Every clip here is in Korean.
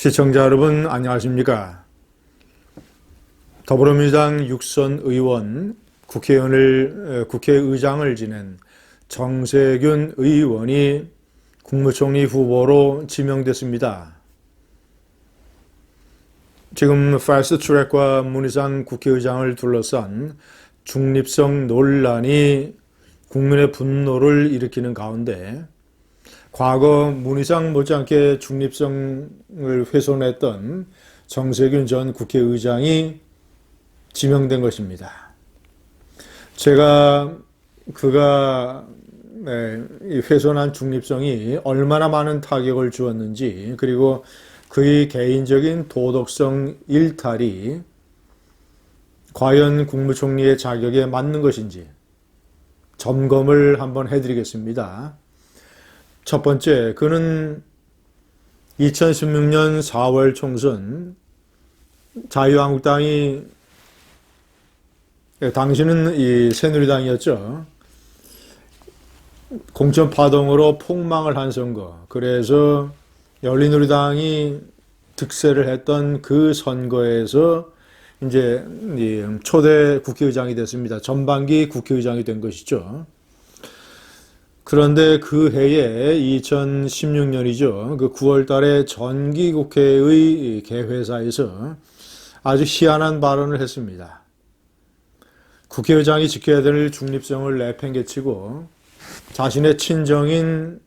시청자 여러분 안녕하십니까? 더불어민주당 육선 의원 국회의장을 지낸 정세균 의원이 국무총리 후보로 지명됐습니다. 지금 패스트트랙과 문희상 국회의장을 둘러싼 중립성 논란이 국민의 분노를 일으키는 가운데 과거 문희상 못지않게 중립성을 훼손했던 정세균 전 국회의장이 지명된 것입니다. 제가 그가 이 훼손한 중립성이 얼마나 많은 타격을 주었는지, 그리고 그의 개인적인 도덕성 일탈이 과연 국무총리의 자격에 맞는 것인지 점검을 한번 해드리겠습니다. 첫 번째, 그는 2016년 4월 총선 자유한국당이, 당시는 이 새누리당이었죠. 공천 파동으로 폭망을 한 선거, 그래서 열린우리당이 득세를 했던 그 선거에서 이제 초대 국회의장이 됐습니다. 전반기 국회의장이 된 것이죠. 그런데 그 해에 2016년이죠. 그 9월 달에 전기국회의 개회사에서 아주 희한한 발언을 했습니다. 국회의장이 지켜야 될 중립성을 내팽개치고 자신의 친정인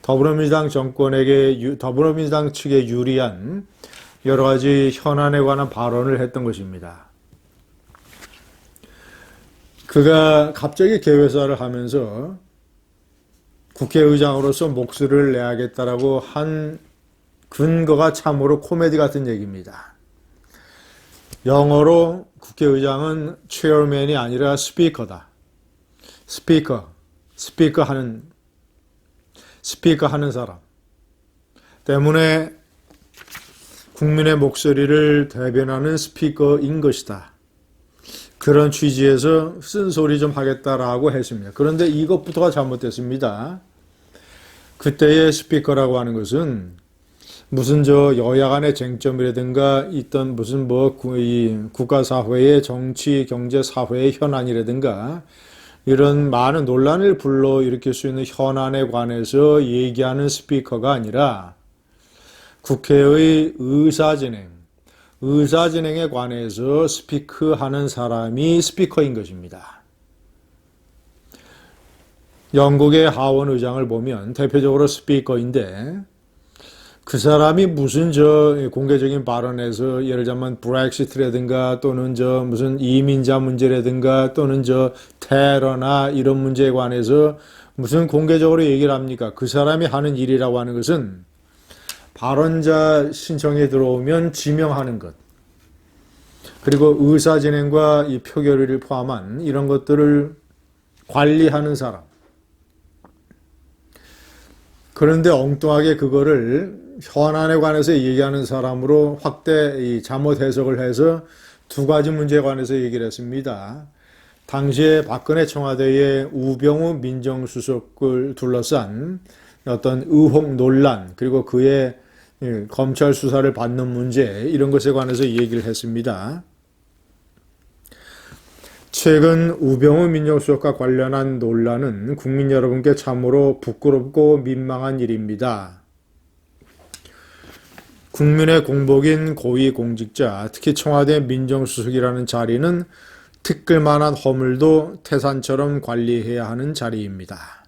더불어민주당 정권에게, 더불어민주당 측에 유리한 여러 가지 현안에 관한 발언을 했던 것입니다. 그가 갑자기 개회사를 하면서 국회의장으로서 목소리를 내야겠다라고 한 근거가 참으로 코미디 같은 얘기입니다. 영어로 국회의장은 체어맨이 아니라 스피커다. 스피커 하는 사람 때문에 국민의 목소리를 대변하는 스피커인 것이다. 그런 취지에서 쓴소리 좀 하겠다라고 했습니다. 그런데 이것부터가 잘못됐습니다. 그때의 스피커라고 하는 것은 무슨 여야 간의 쟁점이라든가 있던 무슨 이 국가사회의 정치, 경제, 사회의 현안이라든가 이런 많은 논란을 불러일으킬 수 있는 현안에 관해서 얘기하는 스피커가 아니라 국회의 의사진행에 관해서 스피크하는 사람이 스피커인 것입니다. 영국의 하원 의장을 보면 대표적으로 스피커인데, 그 사람이 무슨 공개적인 발언에서 예를 들면 브렉시트라든가 또는 무슨 이민자 문제라든가 또는 테러나 이런 문제에 관해서 무슨 공개적으로 얘기를 합니까? 그 사람이 하는 일이라고 하는 것은 발언자 신청에 들어오면 지명하는 것, 그리고 의사진행과 이 표결을 포함한 이런 것들을 관리하는 사람. 그런데 엉뚱하게 그거를 현안에 관해서 얘기하는 사람으로 확대 잘못 해석을 해서 두 가지 문제에 관해서 얘기를 했습니다. 당시에 박근혜 청와대의 우병우 민정수석을 둘러싼 어떤 의혹 논란, 그리고 그의 검찰 수사를 받는 문제, 이런 것에 관해서 얘기를 했습니다. 최근 우병우 민정수석과 관련한 논란은 국민 여러분께 참으로 부끄럽고 민망한 일입니다. 국민의 공복인 고위공직자, 특히 청와대 민정수석이라는 자리는 티끌만한 허물도 태산처럼 관리해야 하는 자리입니다.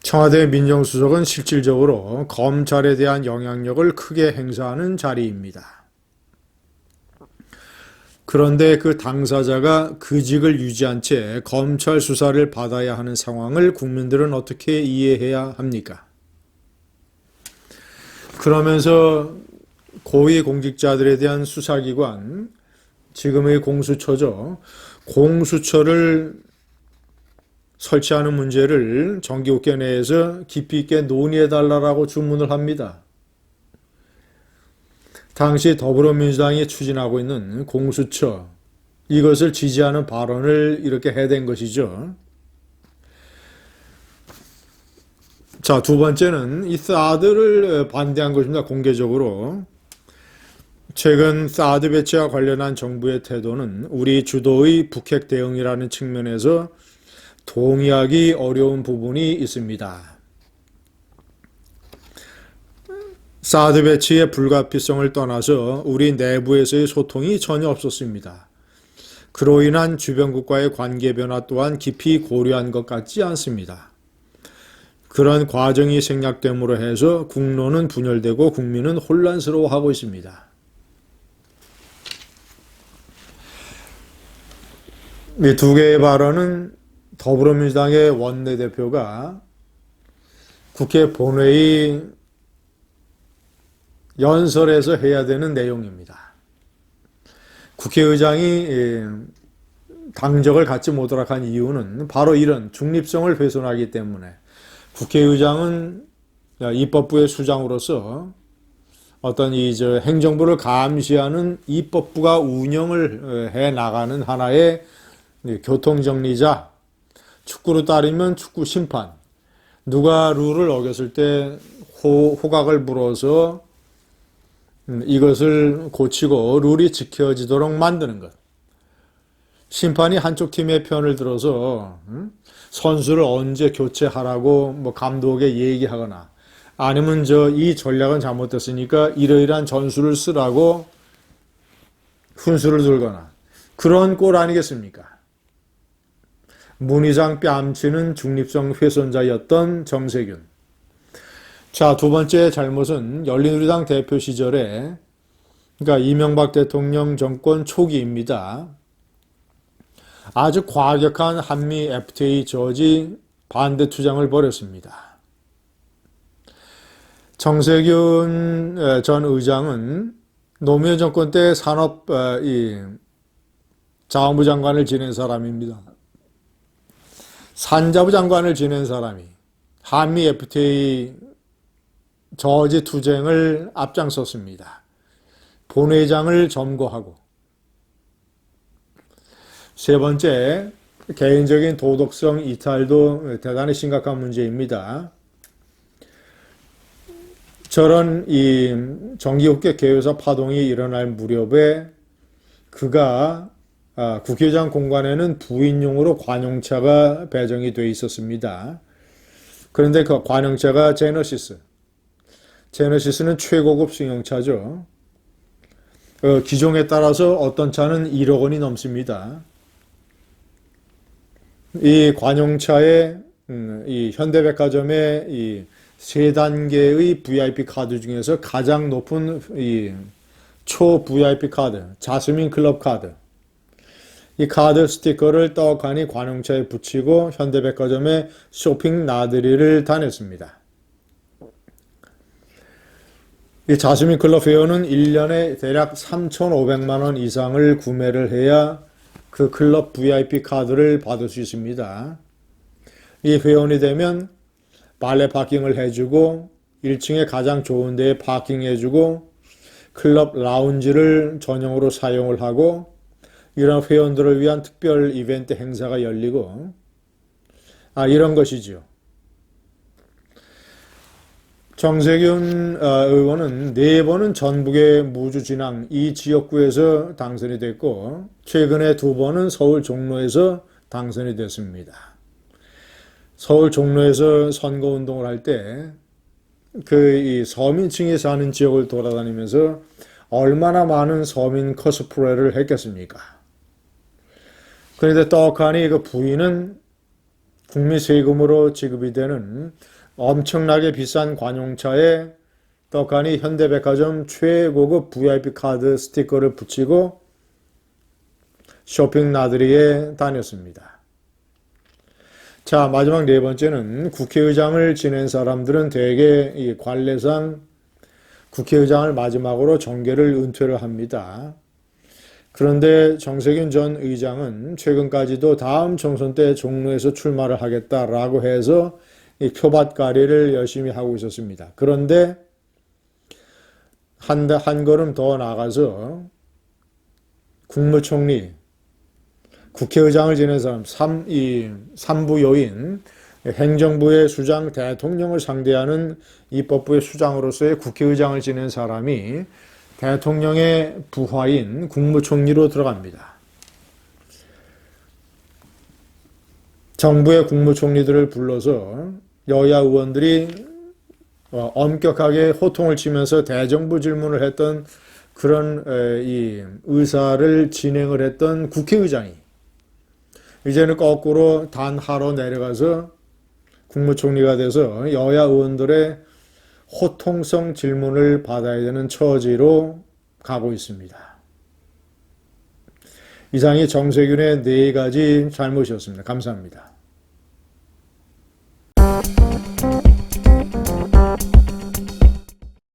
청와대 민정수석은 실질적으로 검찰에 대한 영향력을 크게 행사하는 자리입니다. 그런데 그 당사자가 그 직을 유지한 채 검찰 수사를 받아야 하는 상황을 국민들은 어떻게 이해해야 합니까? 그러면서 고위공직자들에 대한 수사기관, 지금의 공수처죠. 공수처를 설치하는 문제를 정기국회 내에서 깊이 있게 논의해달라고 주문을 합니다. 당시 더불어민주당이 추진하고 있는 공수처, 이것을 지지하는 발언을 이렇게 해댄 것이죠. 자, 두 번째는 이 사드를 반대한 것입니다. 공개적으로. 최근 사드 배치와 관련한 정부의 태도는 우리 주도의 북핵 대응이라는 측면에서 동의하기 어려운 부분이 있습니다. 사드 배치의 불가피성을 떠나서 우리 내부에서의 소통이 전혀 없었습니다. 그로 인한 주변국과의 관계 변화 또한 깊이 고려한 것 같지 않습니다. 그런 과정이 생략됨으로 해서 국론은 분열되고 국민은 혼란스러워하고 있습니다. 이 두 개의 발언은 더불어민주당의 원내대표가 국회 본회의 연설에서 해야 되는 내용입니다. 국회의장이 당적을 갖지 못하도록 한 이유는 바로 이런 중립성을 훼손하기 때문에 국회의장은 입법부의 수장으로서 어떤 행정부를 감시하는 입법부가 운영을 해 나가는 하나의 교통정리자, 축구로 따르면 축구 심판, 누가 룰을 어겼을 때 호각을 불어서 이것을 고치고 룰이 지켜지도록 만드는 것. 심판이 한쪽 팀의 편을 들어서 선수를 언제 교체하라고 감독에게 얘기하거나 아니면 이 전략은 잘못됐으니까 이러이러한 전술을 쓰라고 훈수를 들거나 그런 꼴 아니겠습니까? 문희상 뺨치는 중립성 훼손자였던 정세균. 자, 두 번째 잘못은 열린우리당 대표 시절에, 그러니까 이명박 대통령 정권 초기입니다. 아주 과격한 한미 FTA 저지 반대 투쟁을 벌였습니다. 정세균 전 의장은 노무현 정권 때 자원부 장관을 지낸 사람입니다. 산자부 장관을 지낸 사람이 한미 FTA 저지 투쟁을 앞장섰습니다. 본회의장을 점거하고. 세 번째, 개인적인 도덕성 이탈도 대단히 심각한 문제입니다. 저런 정기국회 개회사 파동이 일어날 무렵에 그가 국회의장 공간에는 부인용으로 관용차가 배정이 돼 있었습니다. 그런데 그 관용차가 제너시스는 최고급 승용차죠. 기종에 따라서 어떤 차는 1억 원이 넘습니다. 이 관용차의 이 현대백화점의 이 세 단계의 VIP 카드 중에서 가장 높은 이 초 VIP 카드, 자스민 클럽 카드. 이 카드 스티커를 떡하니 관용차에 붙이고 현대백화점에 쇼핑 나들이를 다녔습니다. 이 자스민 클럽 회원은 1년에 대략 3,500만 원 이상을 구매를 해야 그 클럽 VIP 카드를 받을 수 있습니다. 이 회원이 되면 발레 파킹을 해주고 1층에 가장 좋은 데에 파킹해주고 클럽 라운지를 전용으로 사용을 하고 이런 회원들을 위한 특별 이벤트 행사가 열리고 이런 것이지요. 정세균 의원은 4번은 전북의 무주진앙 이 지역구에서 당선이 됐고 최근에 2번은 서울 종로에서 당선이 됐습니다. 서울 종로에서 선거운동을 할 때 이 서민층이 사는 지역을 돌아다니면서 얼마나 많은 서민 코스프레를 했겠습니까? 그런데 떡하니 그 부인은 국민 세금으로 지급이 되는 엄청나게 비싼 관용차에 떡하니 현대백화점 최고급 VIP 카드 스티커를 붙이고 쇼핑 나들이에 다녔습니다. 자, 마지막 네 번째는 국회의장을 지낸 사람들은 대개 이 관례상 국회의장을 마지막으로 정계를 은퇴를 합니다. 그런데 정세균 전 의장은 최근까지도 다음 총선 때 종로에서 출마를 하겠다라고 해서 이 표밭가리를 열심히 하고 있었습니다. 그런데 한 걸음 더 나가서 국무총리, 국회의장을 지낸 사람, 3부 요인 행정부의 수장 대통령을 상대하는 입법부의 수장으로서의 국회의장을 지낸 사람이 대통령의 부하인 국무총리로 들어갑니다. 정부의 국무총리들을 불러서 여야 의원들이 엄격하게 호통을 치면서 대정부 질문을 했던 그런 이 의사를 진행을 했던 국회의장이 이제는 거꾸로 단하로 내려가서 국무총리가 돼서 여야 의원들의 호통성 질문을 받아야 되는 처지로 가고 있습니다. 이상이 정세균의 4가지 잘못이었습니다. 감사합니다.